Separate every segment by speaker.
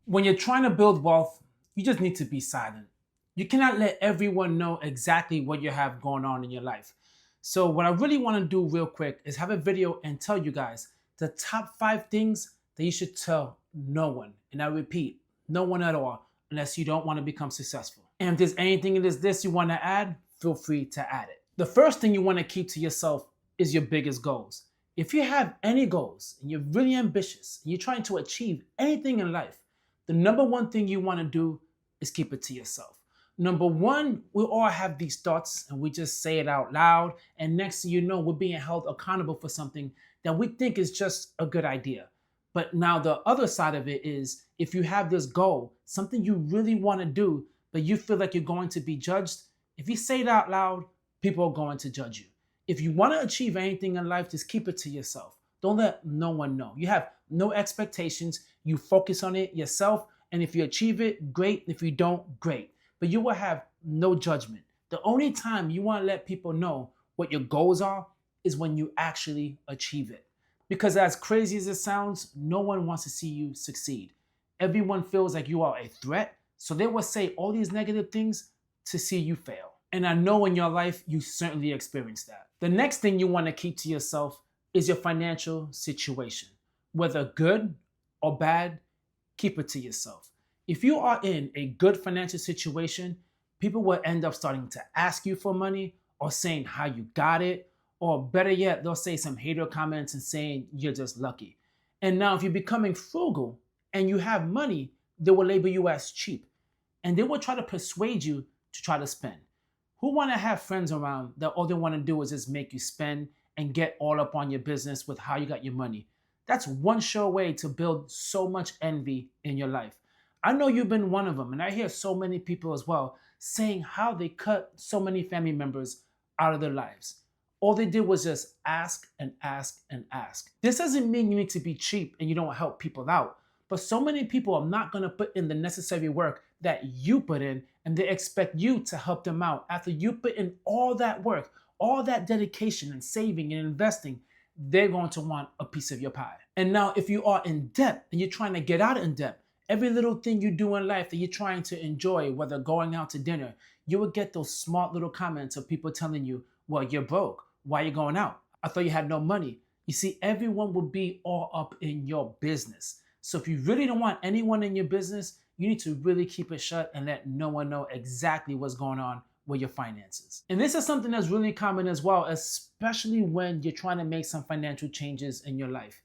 Speaker 1: When you're trying to build wealth, you just need to be silent. You cannot let everyone know exactly what you have going on in your life. So, what I really want to do real quick is have a video and tell you guys the top 5 things that you should tell no one. And I repeat, no one at all, unless you don't want to become successful. And if there's anything in this you want to add, feel free to add it. The first thing you want to keep to yourself is your biggest goals. If you have any goals and you're really ambitious and you're trying to achieve anything in life, the number one thing you want to do is keep it to yourself. Number one, we all have these thoughts and we just say it out loud. And next thing you know, we're being held accountable for something that we think is just a good idea. But now the other side of it is if you have this goal, something you really want to do, but you feel like you're going to be judged, if you say it out loud, people are going to judge you. If you want to achieve anything in life, just keep it to yourself. Don't let no one know. You have no expectations. You focus on it yourself. And if you achieve it, great. If you don't, great. But you will have no judgment. The only time you want to let people know what your goals are is when you actually achieve it. Because as crazy as it sounds, no one wants to see you succeed. Everyone feels like you are a threat. So they will say all these negative things to see you fail. And I know in your life, you certainly experienced that. The next thing you want to keep to yourself is your financial situation. Whether good or bad, keep it to yourself. If you are in a good financial situation, people will end up starting to ask you for money or saying how you got it, or better yet, they'll say some hater comments and saying you're just lucky. And now, if you're becoming frugal and you have money, they will label you as cheap and they will try to persuade you to try to spend. Who want to have friends around that all they want to do is just make you spend and get all up on your business with how you got your money? That's one sure way to build so much envy in your life. I know you've been one of them, and I hear so many people as well saying how they cut so many family members out of their lives. All they did was just ask and ask and ask. This doesn't mean you need to be cheap and you don't help people out, but so many people are not going to put in the necessary work that you put in, and they expect you to help them out after you put in all that work, all that dedication and saving and investing. They're going to want a piece of your pie. And now, if you are in debt and you're trying to get out in debt, every little thing you do in life that you're trying to enjoy, whether going out to dinner, you will get those smart little comments of people telling you, well, you're broke. Why are you going out? I thought you had no money. You see, everyone will be all up in your business. So if you really don't want anyone in your business, you need to really keep it shut and let no one know exactly what's going on with your finances. And this is something that's really common as well, especially when you're trying to make some financial changes in your life.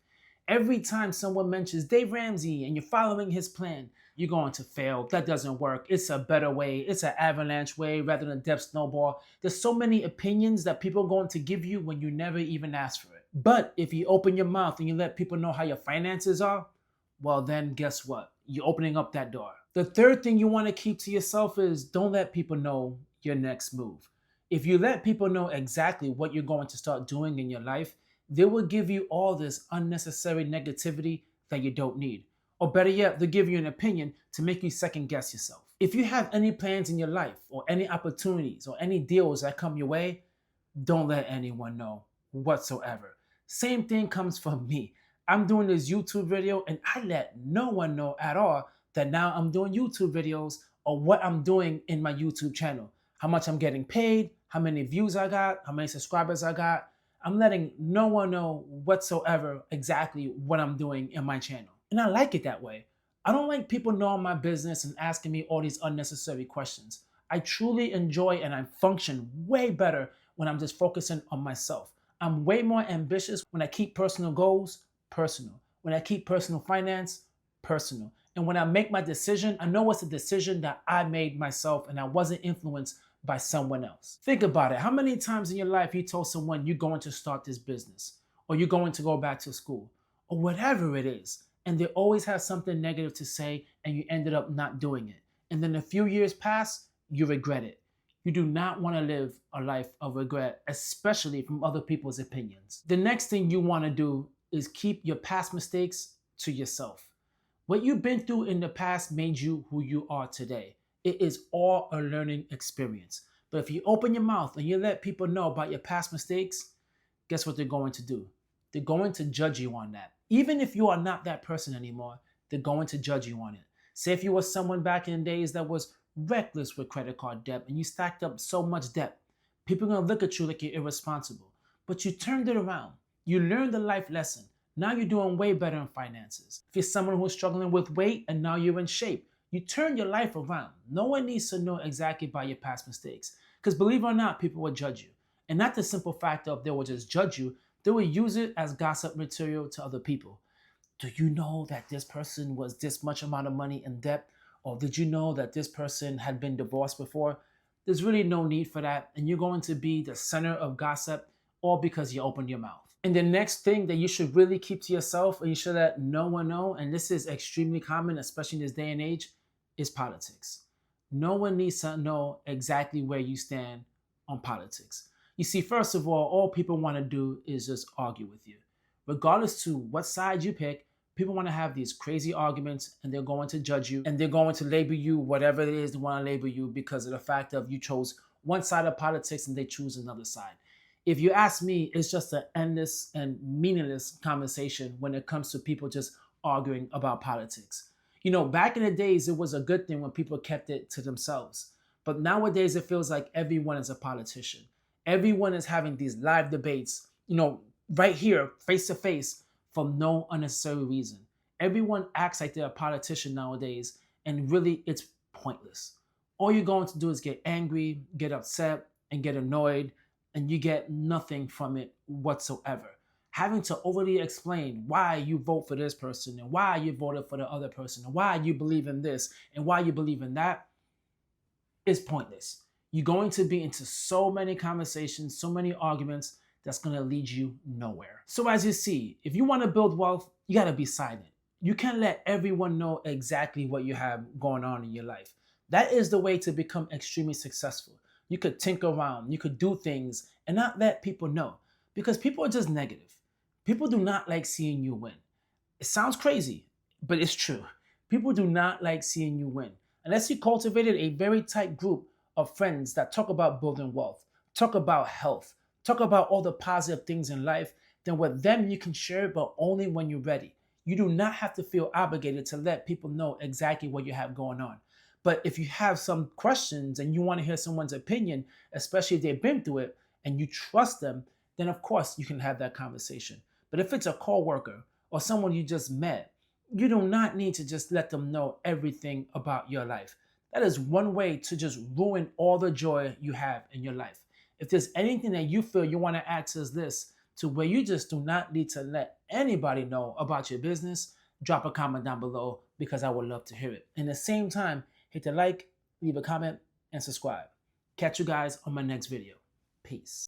Speaker 1: Every time someone mentions Dave Ramsey and you're following his plan, you're going to fail. That doesn't work. It's a better way. It's an avalanche way rather than a depth snowball. There's so many opinions that people are going to give you when you never even ask for it. But if you open your mouth and you let people know how your finances are, well, then guess what? You're opening up that door. The third thing you want to keep to yourself is don't let people know your next move. If you let people know exactly what you're going to start doing in your life, they will give you all this unnecessary negativity that you don't need. Or better yet, they'll give you an opinion to make you second guess yourself. If you have any plans in your life or any opportunities or any deals that come your way, don't let anyone know whatsoever. Same thing comes from me. I'm doing this YouTube video and I let no one know at all that now I'm doing YouTube videos or what I'm doing in my YouTube channel. How much I'm getting paid, how many views I got, how many subscribers I got. I'm letting no one know whatsoever exactly what I'm doing in my channel. And I like it that way. I don't like people knowing my business and asking me all these unnecessary questions. I truly enjoy and I function way better when I'm just focusing on myself. I'm way more ambitious when I keep personal goals personal. When I keep personal finance personal. And when I make my decision, I know it's a decision that I made myself and I wasn't influenced by someone else. Think about it. How many times in your life you told someone you're going to start this business or you're going to go back to school or whatever it is, and they always have something negative to say and you ended up not doing it. And then a few years pass, you regret it. You do not want to live a life of regret, especially from other people's opinions. The next thing you want to do is keep your past mistakes to yourself. What you've been through in the past made you who you are today. It is all a learning experience. But if you open your mouth and you let people know about your past mistakes, guess what they're going to do? They're going to judge you on that. Even if you are not that person anymore, they're going to judge you on it. Say if you were someone back in the days that was reckless with credit card debt and you stacked up so much debt, people are going to look at you like you're irresponsible. But you turned it around. You learned the life lesson. Now you're doing way better in finances. If you're someone who's struggling with weight and now you're in shape, you turn your life around. No one needs to know exactly about your past mistakes. Because believe it or not, people will judge you. And not the simple fact of they will just judge you, they will use it as gossip material to other people. Do you know that this person was this much amount of money in debt? Or did you know that this person had been divorced before? There's really no need for that. And you're going to be the center of gossip all because you opened your mouth. And the next thing that you should really keep to yourself and you should let no one know, and this is extremely common, especially in this day and age, is politics. No one needs to know exactly where you stand on politics. You see, first of all people want to do is just argue with you. Regardless to what side you pick, people want to have these crazy arguments and they're going to judge you and they're going to label you whatever it is they want to label you because of the fact of you chose one side of politics and they choose another side. If you ask me, it's just an endless and meaningless conversation when it comes to people just arguing about politics. You know, back in the days, it was a good thing when people kept it to themselves. But nowadays, it feels like everyone is a politician. Everyone is having these live debates, right here, face to face, for no unnecessary reason. Everyone acts like they're a politician nowadays, and really, it's pointless. All you're going to do is get angry, get upset, and get annoyed, and you get nothing from it whatsoever. Having to overly explain why you vote for this person and why you voted for the other person and why you believe in this and why you believe in that is pointless. You're going to be into so many conversations, so many arguments that's going to lead you nowhere. So as you see, if you want to build wealth, you got to be silent. You can't let everyone know exactly what you have going on in your life. That is the way to become extremely successful. You could tinker around, you could do things and not let people know because people are just negative. People do not like seeing you win. It sounds crazy, but it's true. People do not like seeing you win. Unless you cultivated a very tight group of friends that talk about building wealth, talk about health, talk about all the positive things in life, then with them you can share it, but only when you're ready. You do not have to feel obligated to let people know exactly what you have going on. But if you have some questions and you want to hear someone's opinion, especially if they've been through it and you trust them, then of course you can have that conversation. But if it's a coworker or someone you just met, you do not need to just let them know everything about your life. That is one way to just ruin all the joy you have in your life. If there's anything that you feel you want to add to this list to where you just do not need to let anybody know about your business, drop a comment down below because I would love to hear it. And at the same time, hit the like, leave a comment, and subscribe. Catch you guys on my next video. Peace.